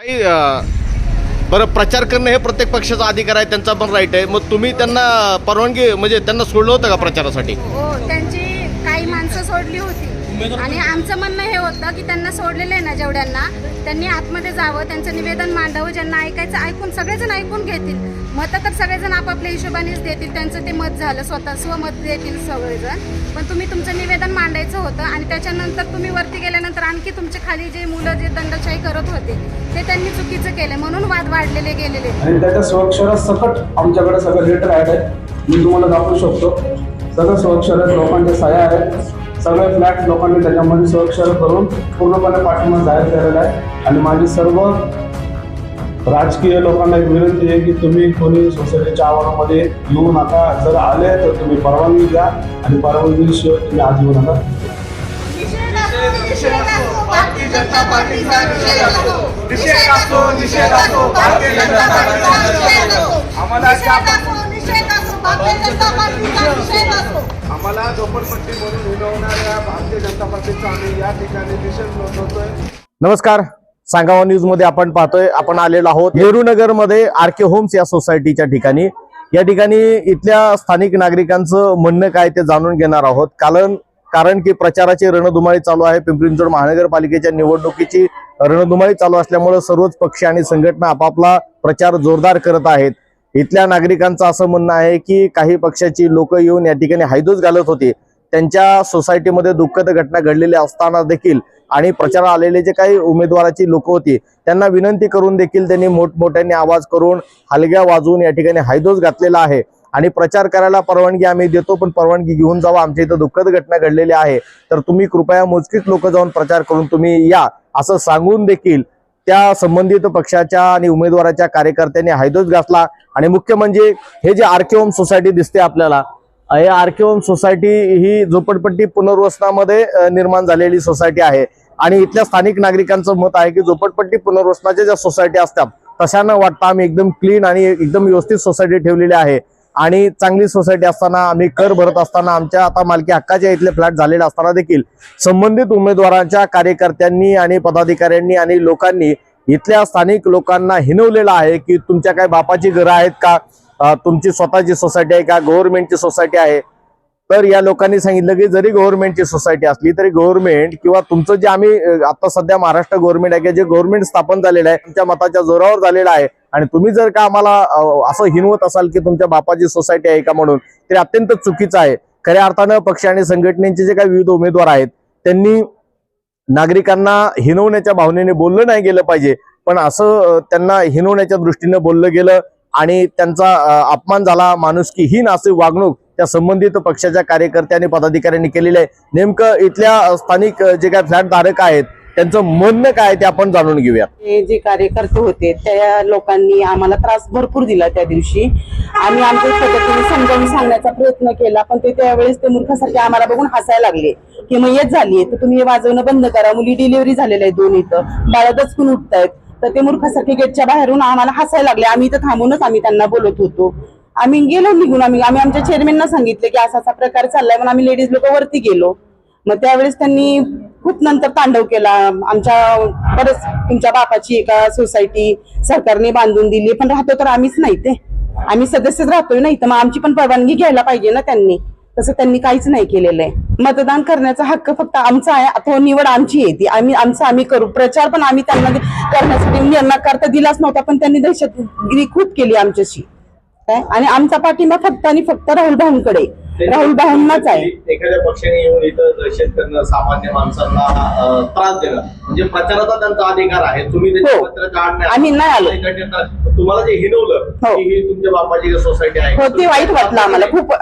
बरं, प्रचार करणं हे प्रत्येक पक्षाचा अधिकार आहे, त्यांचा पण राईट आहे. मग तुम्ही त्यांना परवानगी म्हणजे त्यांना सोडलं होतं का प्रचारासाठी? हो, त्यांची काही माणसं सोडली होती आणि आमचं म्हणणं हे होतं की त्यांना सोडलेलं आहे ना जेवढ्यांना, त्यांनी आतमध्ये जावं, त्यांचं निवेदन मांडावं, ज्यांना ऐकायचं ऐकून सगळेजण ऐकून घेतील. मतं तर सगळेजण आपापल्या हिशोबानेच देतील, त्यांचं ते मत झालं, स्वमत देतील सगळेजण. पण तुम्ही तुमचं निवेदन मांडायचं होतं आणि त्याच्यानंतर तुम्ही वरती गेल्यानंतर आणखी तुमचे खाली जे मुलं जे दंडशाही करत होते ते त्यांनी चुकीचं केलं, म्हणून वाद वाढलेले गेलेले. आणि त्याच्या सुरक्षेला सकट आमच्याकडे सगळं लेटर ॲड आहे, मी तुम्हाला दाखवू शकतो. सगळं सुरक्षेला लोकांच्या सह्या आहेत, सगळे फ्लॅट लोकांनी त्याच्यामध्ये सुरक्षा करून पूर्णपणे पाठिंबा जाहीर केलेला आहे. आणि माझी सर्व राजकीय लोकांना एक विनंती आहे की तुम्ही कोणी सोसायटीच्या आवारामध्ये येऊ नका. जर आले तर तुम्ही परवानगी द्या आणि परवानगीशिवाय तुम्ही आज येऊ नका. आम्हाला झोपडपट्टी म्हणून हिरवणाऱ्या भारतीय जनता पार्टीचा आम्ही या ठिकाणी निषेध नोंदवतोय. नमस्कार, सांगावा न्यूज मध्ये आपण पाहतोय. आपण आलेलो आहोत नेहरू नगर मध्ये आरके होम्स या सोसायटीच्या ठिकाणी. या ठिकाणी इथल्या स्थानिक नागरिकांचं म्हणणं काय ते जाणून घेणार आहोत. कारण की प्रचाराची रणधुमाळी चालू आहे. पिंपरी चिंचवड महानगरपालिकेच्या निवडणुकीची रणधुमाळी चालू असल्यामुळे सर्वच पक्ष आणि संघटना आपापला प्रचार जोरदार करत आहेत. इथल्या नागरिकांचं असं म्हणणं आहे की काही पक्षाची लोक येऊन या ठिकाणी हायदोस घालत होते. त्यांच्या सोसायटीमध्ये दुःखद घटना घडलेली असताना देखील आणि प्रचाराला आलेले जे काही उमेदवाराची लोक होती त्यांना विनंती करून देखील त्यांनी मोठमोठ्याने आवाज करून हलग्या वाजवून या ठिकाणी हायदोस घातलेला आहे. आणि प्रचार करायला परवानगी आम्ही देतो, पण परवानगी घेऊन जावा, आमच्या इथं दुःखद घटना घडलेली आहे, तर तुम्ही कृपया मोजकीच लोक जाऊन प्रचार करून तुम्ही या असं सांगून देखील त्या संबंधित पक्षाच्या आणि उमेदवाराच्या कार्यकर्त्यांनी हायदोस घातला. आणि मुख्य म्हणजे हे जे आरके होम सोसायटी दिसते आपल्याला, हे आरके होम सोसायटी ही झोपडपट्टी पुनर्वसनामध्ये निर्माण झालेली सोसायटी आहे. आणि इथल्या स्थानिक नागरिकांचं मत आहे की झोपडपट्टी पुनर्वसनाच्या ज्या सोसायटी असतात तशा न वाटता आम्ही एकदम क्लीन आणि एकदम व्यवस्थित सोसायटी ठेवलेली आहे. आणि चांगली सोसायटी असताना, आम्ही कर भरत असताना, आमच्या आता मालकी हक्काच्या इथले फ्लॅट झालेले असताना देखील संबंधित उमेदवारांच्या कार्यकर्त्यांनी आणि पदाधिकाऱ्यांनी आणि लोकांनी इथल्या स्थानिक लोकांना हिनवलेलं आहे की तुमच्या काय बापाची घरं आहेत का, तुमची स्वतःची सोसायटी आहे का, गव्हर्नमेंटची सोसायटी आहे. तर या लोकांनी सांगितलं की जरी गव्हर्नमेंटची सोसायटी असली तरी गव्हर्नमेंट किंवा तुमचं जे आम्ही आता सध्या महाराष्ट्र गव्हर्नमेंट आहे, जे गव्हर्नमेंट स्थापन झालेलं आहे तुमच्या मताच्या जोरावर झालेलं आहे. आणि तुम्ही जर का आम्हाला असं हिनवत असाल की तुमच्या बापाची सोसायटी आहे का म्हणून, ते अत्यंत चुकीचं आहे. खऱ्या अर्थानं पक्ष आणि संघटनेचे जे काही विविध उमेदवार आहेत त्यांनी नागरिकांना हिनवण्याच्या भावनेने बोललं नाही गेलं पाहिजे, पण असं त्यांना हिनवण्याच्या दृष्टीने बोललं गेलं आणि त्यांचा अपमान झाला. माणुसकीहीन असे वागणूक त्या संबंधित पक्षाच्या कार्यकर्त्यांनी पदाधिकाऱ्यांनी केलेले आहे. नेमकं इथल्या स्थानिक जे काही फ्लॅट धारक आहेत त्यांचं म्हणणं काय ते आपण जाणून घेऊया. जे कार्यकर्ते होते त्या लोकांनी आम्हाला त्रास भरपूर दिला त्या दिवशी. आम्ही आमच्या पद्धतीने समजावून सांगण्याचा प्रयत्न केला, पण ते त्यावेळेस ते मूर्खासारखे आम्हाला बघून हसायला लागले की मग येत झालीये तर तुम्ही हे वाजवणं बंद करा, मुली डिलिव्हरी झालेल्या आहेत 2 इथं, बाळा दचकून उठतायत. तर ते मूर्खासारखे गेटच्या बाहेरून आम्हाला हसायला लागले. आम्ही इथं थांबूनच आम्ही त्यांना बोलत होतो. आम्ही गेलो निघून. आम्ही आमच्या चेअरमॅनना सांगितलं की असा प्रकार चाललाय, म्हणून आम्ही लेडीज लोक वरती गेलो. मग त्यावेळेस त्यांनी खूप नंतर तांडव केला. आमच्या बरंच तुमच्या बापाची एका सोसायटी सरकारने बांधून दिली, पण राहतो तर आम्हीच नाही, ते आम्ही सदस्यच राहतोय ना इथं, मग आमची पण परवानगी घ्यायला पाहिजे ना त्यांनी. तसं त्यांनी काहीच नाही केलेलं आहे. मतदान करण्याचा हक्क फक्त आमचा आहे, अथवा निवड आमची आहे ती आम्ही करू. प्रचार पण आम्ही त्यांना करण्यासाठी नकारता दिलाच नव्हता, पण त्यांनी दहशतगिरी खूप केली आमच्याशी काय. आणि आमचा पाठिंबा फक्त आणि फक्त राहुल भाऊंकडे, राहुल भाऊंनाच आहे. एखाद्या पक्षाने येऊन इथं दहशत करणं, सामान्य माणसांना त्रास देणं म्हणजे प्रचाराचा त्यांचा अधिकार आहे. तुम्ही आम्ही नाही आलो. तुम्हाला जे हिनवलं की ही तुमच्या बापाची सोसायटी आहे, हो ते वाईट वाटलं आम्हाला खूप.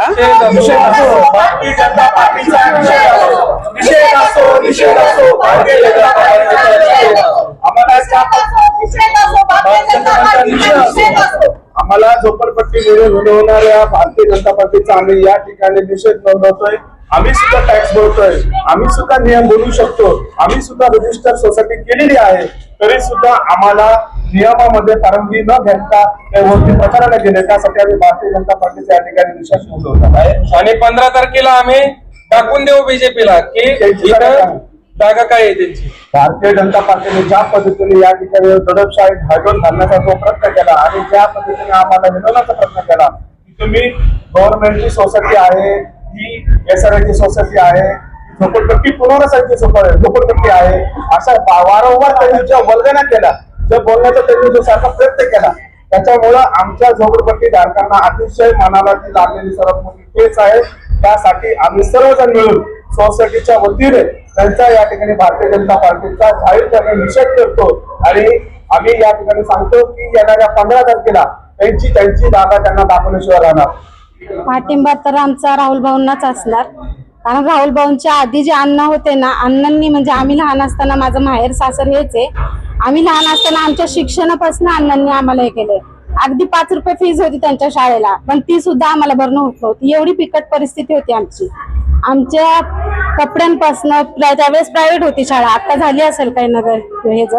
आम्हाला झोपडपट्टीमुळे हिरवणाऱ्या भारतीय जनता पार्टीचा आम्ही या ठिकाणी निषेध नोंदवतोय. आम्ही सुद्धा टॅक्स भरतोय, आम्ही सुद्धा नियम बोलू शकतो, आम्ही सुद्धा रजिस्टर सोसायटी केलेली आहे, तरी सुद्धा आम्हाला नियमामध्ये परवानगी न घेता त्यावरती प्रचाराला गेले. त्यासाठी आम्ही भारतीय जनता पार्टीच्या या ठिकाणी निषेध नोंदवत आहे. आणि 15 तारखेला आम्ही टाकून देऊ बीजेपीला की जागा काय आहे त्यांची? भारतीय जनता पार्टीने ज्या पद्धतीने या ठिकाणी दडपशाही घालून घालण्याचा जो प्रयत्न केला आणि ज्या पद्धतीने आम्हाला विनवण्याचा प्रयत्न केला की तुम्ही गव्हर्नमेंटची सोसायटी आहे, ही SRAची सोसायटी आहे, झोपडपट्टी पुनर्वसनाची झोपडपट्टी आहे, अशा वारंवार त्यांनी ज्या वल्गना केल्या, ज्या बोलण्याचा त्यांनी जो सारखा प्रयत्न केला, त्याच्यामुळं आमच्या झोपडपट्टी धारकांना अतिशय मनाला ती लागलेली सर्वात मोठी ठेच आहे. त्यासाठी आम्ही सर्वजण मिळून सोसायटीच्या वतीने त्यांचा या ठिकाणी भारतीय जनता पार्टीचा जाहीरपणे निषेध करतो आणि आम्ही या ठिकाणी सांगतो की येणाऱ्या 15 तारखेला त्यांची जागा त्यांना दाखवल्याशिवाय राहणार. पाठिंबा तर आमचा राहुल भाऊंनाच असणार, कारण राहुल भाऊंच्या आधी जे अण्णा होते ना, अण्णांनी म्हणजे आम्ही लहान असताना, माझं माहेर सासर हेच आहे, आम्ही लहान असताना आमच्या शिक्षणापासून अण्णांनी आम्हाला हे केलंय. अगदी 5 रुपये फीज होती त्यांच्या शाळेला, पण ती सुद्धा आम्हाला भरणं होत नव्हती. एवढी बिकट परिस्थिती होती आमची. आमच्या कपड्यांपासून, त्यावेळेस प्रायव्हेट होती शाळा, आता झाली असेल काही नगर हेच,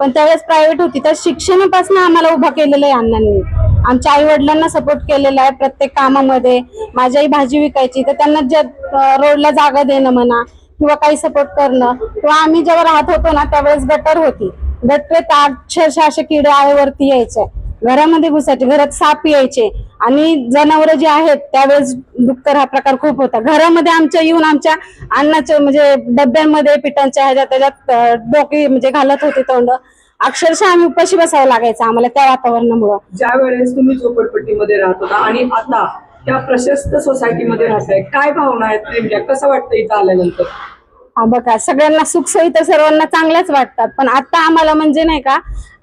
पण त्यावेळेस प्रायव्हेट होती. तर शिक्षणापासून आम्हाला उभा केलेलं आहे अण्णांनी. आमच्या आई वडिलांना सपोर्ट केलेला आहे प्रत्येक कामामध्ये. माझी आई भाजी विकायची, तर त्यांना ज्या रोडला जागा देणं म्हणा किंवा काही सपोर्ट करणं, किंवा आम्ही जेव्हा राहत होतो ना त्यावेळेस गटर होती, गटरेत अक्षरशः असे किडे आळेवरती यायचे, घरामध्ये घुसायचे, घरात साप यायचे आणि जनावरं जे आहेत त्यावेळेस डुक्कर हा प्रकार खूप होता. घरामध्ये आमच्या येऊन आमच्या अन्नाच्या म्हणजे डब्यांमध्ये पिठांच्या ह्याच्यात त्याच्यात डोके म्हणजे घालत होते तोंड. अक्षरशः आम्ही उपाशी बसावं लागायचं आम्हाला त्या वातावरणामुळं. ज्या वेळेस तुम्ही झोपडपट्टीमध्ये राहत होता आणि आता त्या प्रशस्त सोसायटीमध्ये राहताय, काय भावना आहेत नेमक्या? कसं वाटतं इथं आल्यानंतर? हा बघा, सगळ्यांना सुखसोयी तर सर्वांना चांगल्याच वाटतात, पण आता आम्हाला म्हणजे नाही का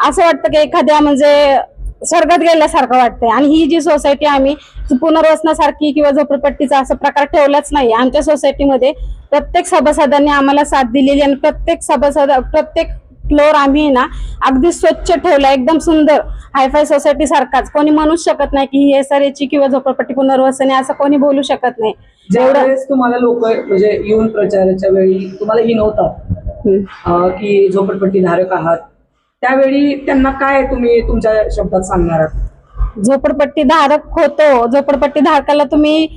असं वाटतं की एखाद्या म्हणजे स्वर्गात गेल्यासारखं वाटतंय. आणि ही जी सोसायटी आम्ही पुनर्वसनासारखी किंवा झोपडपट्टीचा असा प्रकार ठेवलाच नाही. आमच्या सोसायटीमध्ये प्रत्येक सभासदांनी आम्हाला साथ दिलेली आणि प्रत्येक फ्लोर आम्ही ना अगदी स्वच्छ ठेवला, एकदम सुंदर हायफाय सोसायटी सारखाच. कोणी म्हणूच शकत नाही की ही SRAची किंवा झोपडपट्टी पुनर्वसन आहे असं कोणी बोलू शकत नाही. ज्यावेळेस तुम्हाला लोक म्हणजे येऊन प्रचाराच्या वेळी तुम्हाला हिनवतात की झोपडपट्टी धारक आहात, त्यावेळी त्यांना काय तुम्ही तुमच्या शब्दात सांगणार आहात? झोपडपट्टी धारक होतो, झोपडपट्टी धारकाला तुम्ही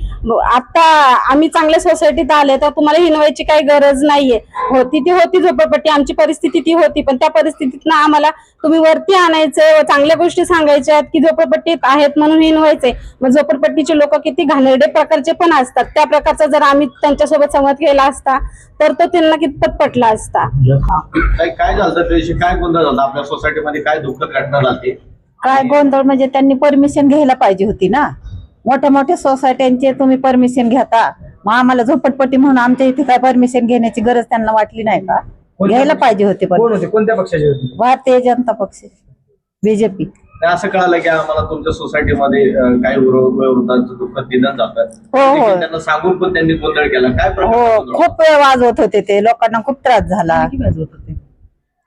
आता आम्ही चांगल्या सोसायटीत आले तर तुम्हाला हिनवायची काही गरज नाहीये. होती ती होती झोपडपट्टी, आमची परिस्थिती ती होती, पण त्या परिस्थितीतनं आम्हाला तुम्ही वरती आणायचंय, चांगल्या गोष्टी सांगायच्या की झोपडपट्टीत आहेत म्हणून हिनवायचंय. मग झोपडपट्टीचे लोक किती घाणेरडे प्रकारचे पण असतात, त्या प्रकारचा जर आम्ही त्यांच्यासोबत संवाद केला असता तर तो त्यांना कितपत पटला असता. काय झालं त्याविषयी, काय गोंधळ झाला आपल्या सोसायटीमध्ये, काय दुःखद घटना झाली? काय गोंधळ म्हणजे त्यांनी परमिशन घ्यायला पाहिजे होती ना. मोठ्या मोठ्या सोसायट्यांचे तुम्ही परमिशन घेता, मग आम्हाला झोपडपट्टी म्हणून आमच्या इथे काय परमिशन घेण्याची गरज त्यांना वाटली नाही का? घ्यायला पाहिजे होते. कोणत्या पक्षाचे होते? भारतीय जनता पक्ष, BJP. असं कळालं की आम्हाला तुमच्या सोसायटीमध्ये काही वृद्धांचं दुःखद निधन झालं, हो. त्यांना सांगून पण त्यांनी गोंधळ केला. काय हो, प्रकार? खूप वेळ वाजवत होते ते, लोकांना खूप त्रास झाला.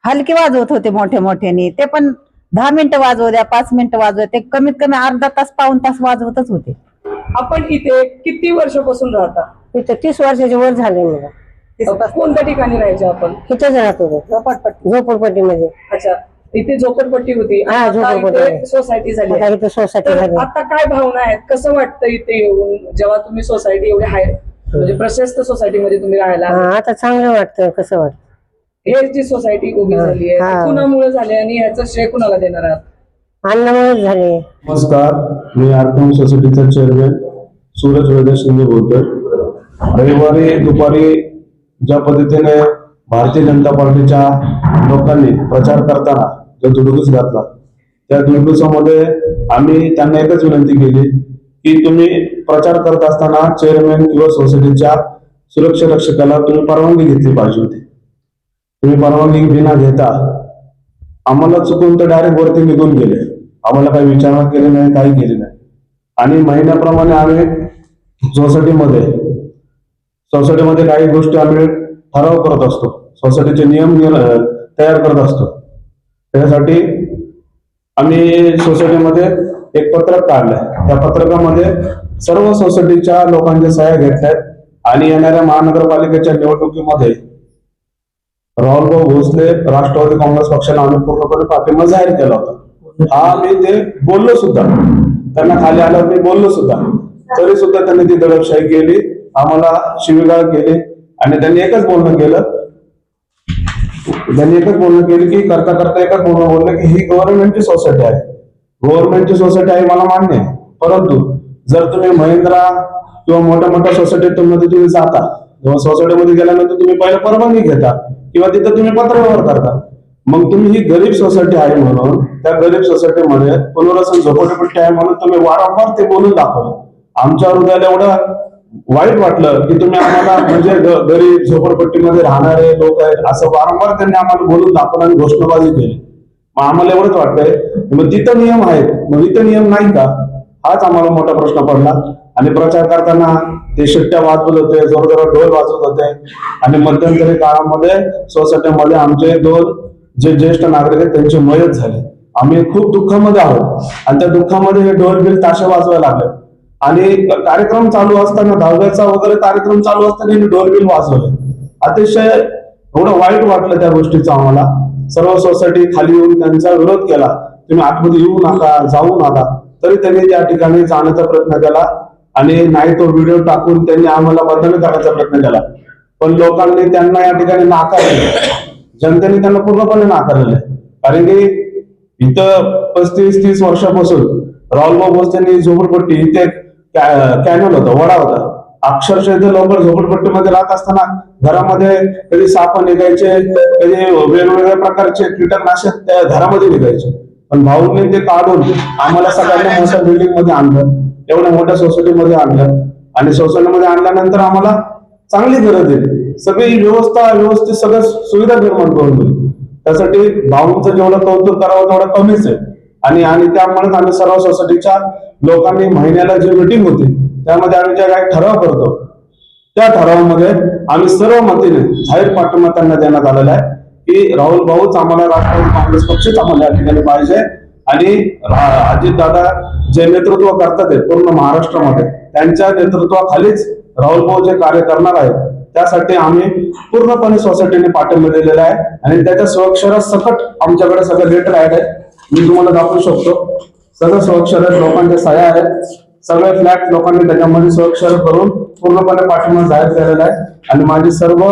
हलकी वाजवत होते मोठे मोठ्याने, ते पण 10 मिनिटं वाजवू द्या, 5 मिनिटं वाजवू द्या, ते कमीत कमी अर्धा तास पाऊण तास वाजवतच होते. आपण इथे किती वर्षापासून राहता? इथे 30 वर्षाचे वर झाले मला. कोणत्या ठिकाणी राहायचे आपण? इथेच राहत होतो झोपडपट्टीमध्ये. अच्छा, इथे झोपडपट्टी होती, हा, झोपडपट्टी. सोसायटी झाली. आता इथे सोसायटी तर झाली. आता काय भावना आहेत? कसं वाटतं इथे येऊन, जेव्हा तुम्ही सोसायटी एवढी हाय म्हणजे प्रशस्त सोसायटीमध्ये तुम्ही राहायला? आता चांगलं वाटतं. कसं वाटतं? हे जी सोसायटी उभी झाली आहे ती कुणामुळे झाली आणि ह्याचं श्रेय कुणाला देणार आहात? अन्नामुळे झाले. नमस्कार, मी आरकेएम सोसायटीचा चेअरमॅन सूरज वैद्य शिंदे बोलतोय. रविवारी दुपारी ज्या पद्धतीने भारतीय जनता पार्टीच्या लोकांनी प्रचार करताना जो धुडगूस घातला, त्या धुडगुसामध्ये आम्ही त्यांना एकच विनंती केली की तुम्ही प्रचार करत असताना चेअरमॅन किंवा सोसायटीच्या सुरक्षा रक्षकाला तुम्ही परवानगी घेतली पाहिजे होती. तुम्ही परवानगी बिना घेता आम्हाला चुकून तर डायरेक्ट वरती निघून गेले. आम्हाला काही विचारणा केली नाही, काही केली नाही. आणि महिन्याप्रमाणे आम्ही सोसायटीमध्ये काही गोष्टी आम्ही ठराव करत असतो, सोसायटीचे नियम तयार करत असतो. त्यासाठी आम्ही सोसायटीमध्ये एक पत्रक काढलंय. त्या पत्रकामध्ये सर्व सोसायटीच्या लोकांच्या सह्या घेतल्यात आणि येणाऱ्या महानगरपालिकेच्या निवडणुकीमध्ये राहुलभाऊ भोसले राष्ट्रवादी काँग्रेस पक्षाला आम्ही पूर्णपणे पाठिंबा जाहीर केला होता. हा मी ते बोललो सुद्धा, त्यांना खाली आल्यावर मी बोललो सुद्धा, तरी सुद्धा त्यांनी ती दडपशाही केली, आम्हाला शिवीगाळ केली आणि त्यांनी एकच बोलणं केलं त्यांनी एकच बोलणं केलं की करता करता एकच बोलणं की ही गव्हर्नमेंटची सोसायटी आहे. गव्हर्नमेंटची सोसायटी आहे मला मान्य आहे, परंतु जर तुम्ही महिंद्रा किंवा मोठ्या मोठ्या सोसायटीमध्ये तुम्ही जाता, तेव्हा सोसायटीमध्ये गेल्यानंतर तुम्ही पहिले परवानगी घेता किंवा तिथं तुम्ही पत्रव्यवहार करता. मग तुम्ही ही गरीब सोसायटी आहे म्हणून त्या गरीब सोसायटीमध्ये पुनर्वसन झोपडपट्टी आहे म्हणून तुम्ही वारंवार ते बोलून दाखवलं. आमच्या हृदयाला एवढं वाईट वाटलं की तुम्ही आम्हाला म्हणजे गरीब झोपडपट्टीमध्ये राहणारे लोक आहेत असं वारंवार त्यांनी आम्हाला बोलून दाखवलं आणि घोषणाबाजी केली. मग आम्हाला एवढंच वाटतंय मग तिथं नियम आहेत, मग इथं नियम नाही का, हाच आम्हाला मोठा प्रश्न पडला. आणि प्रचार करताना ते शिट्ट्या वाजवत होते, जोरजोरात ढोल वाजवत होते आणि मध्यंतरी काळामध्ये सोसायटीमध्ये आमचे 2 जे ज्येष्ठ नागरिक आहेत त्यांची मयत झाली. आम्ही खूप दुःखामध्ये आहोत आणि त्या दुःखामध्ये हे ढोल बिल ताशे वाजवायला लागले आणि कार्यक्रम चालू असताना 10व्याचा वगैरे कार्यक्रम चालू असताना ढोल बिल वाजवले. अतिशय एवढं वाईट वाटलं त्या गोष्टीचं आम्हाला. सर्व सोसायटी खाली येऊन त्यांचा विरोध केला, तुम्ही आतमध्ये येऊ नका, जाऊ नका. तरी त्यांनी त्या ठिकाणी जाण्याचा प्रयत्न केला आणि नाही तो व्हिडिओ टाकून त्यांनी आम्हाला बदनामी करण्याचा प्रयत्न केला. पण लोकांनी त्यांना या ठिकाणी नाकारले, जनतेने त्यांना पूर्णपणे नाकारलेलं आहे. कारण की इथं 35-30 वर्षापासून राहुलभाऊ भोसलेंनी झोपडपट्टी इथे कॅनल होता, वडा होता, अक्षरशः इथे लोक झोपडपट्टीमध्ये राहत असताना घरामध्ये कधी साप निघायचे, कधी वेगवेगळ्या प्रकारचे कीटकनाशक त्या घरामध्ये निघायचे. पण भाऊने ते काढून आम्हाला सगळ्यांना मोठ्या बिल्डिंग मध्ये आणलं, एवढ्या मोठ्या सोसायटीमध्ये आणलं आणि सोसायटीमध्ये आणल्यानंतर आम्हाला चांगली गरज आहे, सगळी व्यवस्थित सगळ्या सुविधा निर्माण करून दिली. त्यासाठी भाऊंचं जेवढं कौतुक करावं तेवढं कमीच आहे. आणि त्यामुळेच आम्ही सर्व सोसायटीच्या लोकांनी महिन्याला जी मीटिंग होती त्यामध्ये आम्ही जे काही ठराव करतो त्या ठरावामध्ये आम्ही सर्व मतीने जाहीर पाठिंबा त्यांना देण्यात आलेला आहे की राहुल भाऊच आम्हाला राष्ट्रवादी काँग्रेस पक्षच आम्हाला या ठिकाणी पाहिजे आणि अजितदादा जे नेतृत्व करतात पूर्ण महाराष्ट्रामध्ये त्यांच्या नेतृत्वाखालीच राहुल भाऊ जे कार्य करणार आहेत त्यासाठी आम्ही पूर्णपणे सोसायटीने पाठिंबा दिलेला आहे आणि त्याच्या सुरक्षेसकट आमच्याकडे सगळं लेटर आहे. मी तुम्हाला दाखवू शकतो, सगळं सुरक्षित लोकांच्या सह्या आहेत, सगळे फ्लॅट लोकांनी त्याच्यामध्ये सुरक्षा करून पूर्णपणे पाठिंबा जाहीर केलेला आहे. आणि माझी सर्व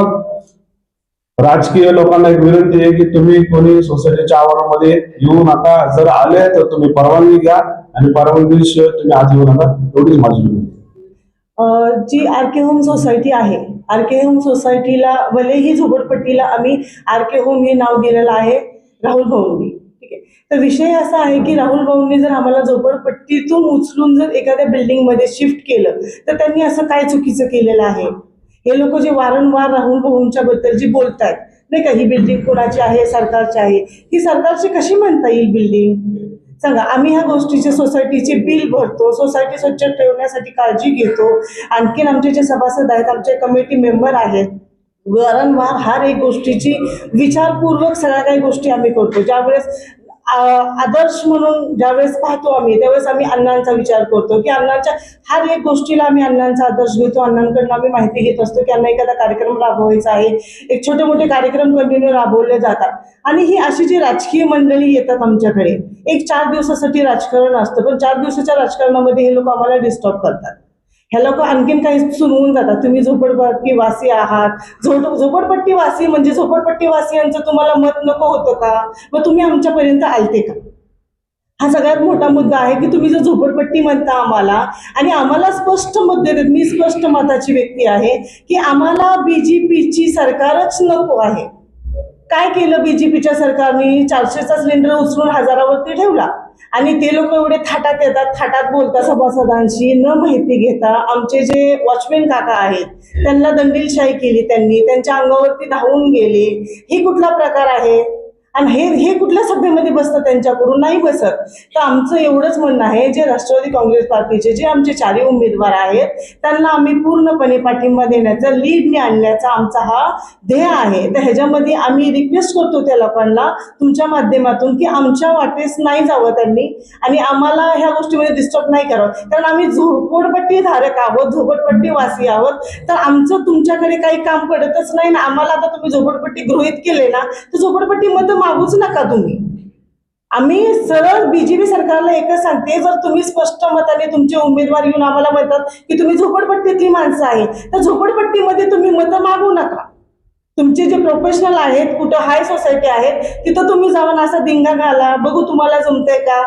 राजकीय लोकांना एक विनंती आहे की तुम्ही कोणी सोसायटीच्या आवारामध्ये येऊ नका, जर आले तर तुम्ही परवानगी घ्या आणि परवानगीशिवाय तुम्ही आज येऊ नका, एवढीच माझी विनंती. जी आरके होम सोसायटी आहे, आरके होम सोसायटीला भलेही झोपडपट्टीला आम्ही आरके होम हे नाव दिलेलं आहे राहुल भाऊंनी. ठीक आहे, तर विषय असा आहे की राहुल भाऊंनी जर आम्हाला झोपडपट्टीतून उचलून जर एखाद्या बिल्डिंगमध्ये शिफ्ट केलं तर त्यांनी असं काय चुकीचं केलेलं आहे? हे लोक जे वारंवार राहुल भाऊंच्या बद्दल जी बोलतात नाही का, ही बिल्डिंग कोणाची आहे, सरकारची आहे, ही सरकारची कशी म्हणता येईल बिल्डिंग? सांगा. आम्ही ह्या गोष्टीचे सोसायटीचे बिल भरतो, सोसायटी स्वच्छ ठेवण्यासाठी काळजी घेतो. आणखीन आमचे जे सभासद आहेत, आमचे कमिटी मेंबर आहेत, वारंवार हर एक गोष्टीची विचारपूर्वक सगळ्या काही गोष्टी आम्ही करतो. ज्यावेळेस आदर्श म्हणून ज्यावेळेस पाहतो आम्ही त्यावेळेस आम्ही अण्णांचा विचार करतो की अण्णांच्या हर एक गोष्टीला आम्ही अण्णांचा आदर्श घेतो. अण्णांकडून आम्ही माहिती घेत असतो की अण्णा एखादा कार्यक्रम राबवायचा आहे, एक छोटे मोठे कार्यक्रम कंटिन्यू राबवले जातात. आणि ही अशी जी राजकीय मंडळी येतात आमच्याकडे, एक 4 दिवसासाठी राजकारण असतं, पण 4 दिवसाच्या राजकारणामध्ये हे लोक आम्हाला डिस्टर्ब करतात. हे लोक आणखीन काही सुनवून जातात, तुम्ही झोपडपट्टी वासी आहात, झोपडपट्टी वासी म्हणजे झोपडपट्टी वासियांचं तुम्हाला मत नको होतं का? मग तुम्ही आमच्यापर्यंत आलते का? हा सगळ्यात मोठा मुद्दा आहे की तुम्ही जर झोपडपट्टी म्हणता आम्हाला आणि आम्हाला स्पष्ट मत देतात, मी स्पष्ट मताची व्यक्ती आहे की आम्हाला बीजेपीची सरकारच नको आहे. काय केलं बीजेपीच्या सरकारने? 400चा सिलेंडर उचलून 1000वरती ठेवला आणि ते लोक एवढे थाटात येतात, थाटात बोलतात सभासदांशी, न माहिती घेता आमचे जे वॉचमॅन काका आहेत त्यांना दंडीलशाही केली, त्यांनी त्यांच्या अंगावरती धावून गेले. ही कुठला प्रकार आहे? आणि हे कुठल्या सभेमध्ये बसतं? त्यांच्याकडून नाही बसत. तर आमचं एवढंच म्हणणं आहे, जे राष्ट्रवादी काँग्रेस पार्टीचे जे आमचे 4 उमेदवार आहेत त्यांना आम्ही पूर्णपणे पाठिंबा देण्याचा, लीडने आणण्याचा आमचा हा ध्येय आहे. तर ह्याच्यामध्ये आम्ही रिक्वेस्ट करतो त्या लोकांना तुमच्या माध्यमातून की आमच्या वाटेस नाही जावं त्यांनी आणि आम्हाला ह्या गोष्टीमध्ये डिस्टर्ब नाही करावं. कारण आम्ही झोपडपट्टी धारक आहोत, झोपडपट्टी वासी आहोत, तर आमचं तुमच्याकडे काही काम पडतच नाही ना. आम्हाला आता तुम्ही झोपडपट्टी गृहीत केले ना तर झोपडपट्टी मतं मागूच नका तुम्ही. आम्ही सरळ बीजेपी सरकारला एकच सांगते, जर तुम्ही स्पष्ट मताने तुमचे उमेदवार येऊन आम्हाला म्हणतात की तुम्ही झोपडपट्टीतली माणसं आहे तर झोपडपट्टीमध्ये तुम्ही मतं मागू नका. तुमचे जे प्रोफेशनल आहेत, कुठं हाय सोसायटी आहेत, तिथं तुम्ही जाऊन असा दिंगा घाला, बघू तुम्हाला जमतंय का.